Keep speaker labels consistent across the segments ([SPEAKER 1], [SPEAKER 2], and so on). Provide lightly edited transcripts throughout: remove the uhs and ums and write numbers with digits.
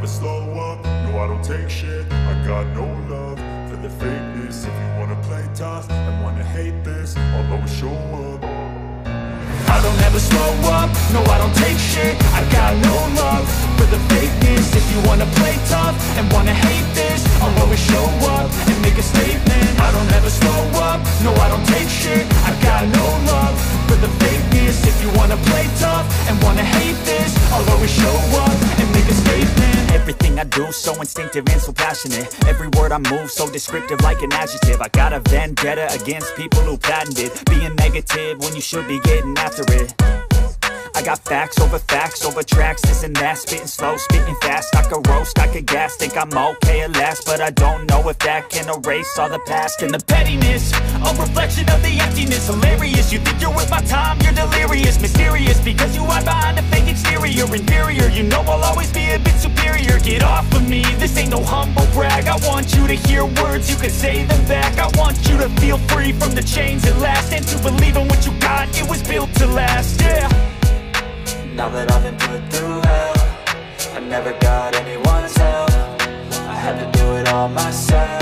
[SPEAKER 1] never slow up, no I don't take shit. I got no love for the fakeness. If you wanna play tough and wanna hate this, I'll always show up. I don't ever slow up, no I don't take shit. I got no love for the fakeness. If you wanna play tough and wanna hate this, I'll always show up and make a statement. I don't ever slow up, no I don't take shit. I got no love for the fakeness. If you wanna play tough and wanna hate this, I'll always show up and make a statement.
[SPEAKER 2] Everything I do so instinctive and so passionate. Every word I move so descriptive like an adjective. I got a vendetta against people who patented being negative when you should be getting after it. I got facts over tracks, this and that. Spitting slow, spitting fast. I could roast, I could gas. Think I'm okay at last, but I don't know if that can erase all the past. And the pettiness, a reflection of the emptiness. Hilarious, you think you're worth my time, you're delirious. Mysterious, because you hide behind a fake exterior. Inferior, you know I'll always be a bit superior. Get off of me, this ain't no humble brag. I want you to hear words, you can say them back. I want you to feel free from the chains at last, and to believe in what you got, it was built to last, yeah.
[SPEAKER 3] Now that I've been put through hell, I never got anyone's help. I had to do it all myself.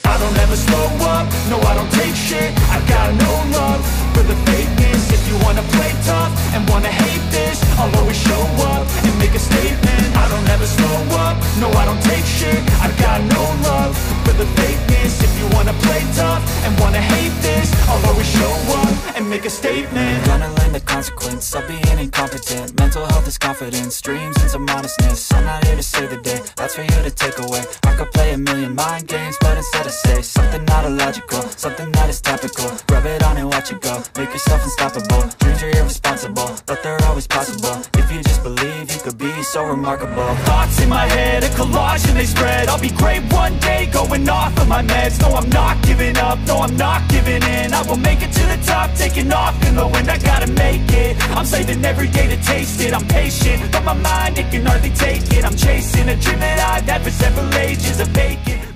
[SPEAKER 1] I don't ever slow up, no I don't take shit. I got no love for the fakeness. If you wanna play tough and wanna hate this, I'll always show up and make a statement. I don't ever slow up, no I don't take shit. I got no love for the fakeness. If you wanna play tough and wanna hate this, I'll always show up and make a statement.
[SPEAKER 3] Gonna learn the consequence of being incompetent. Mental health is confidence, dreams into modestness. I'm not here to save the day, that's for you to take away. I could play a million mind games, but instead I say something not illogical, something that is topical. Rub it on and watch it go, make yourself unstoppable. Dreams are irresponsible, but they're always possible. If you just believe, you could be so remarkable.
[SPEAKER 2] Thoughts in my head, a collage and they spread. I'll be great one day, going off of my meds. No, I'm not giving up, no, I'm not giving in. I will make it to the top, taking off in the wind. I gotta make it, I'm saving every day to taste it. I'm patient, but my mind, it can hardly take it. I'm chasing a dream that I've had for several ages, a vacant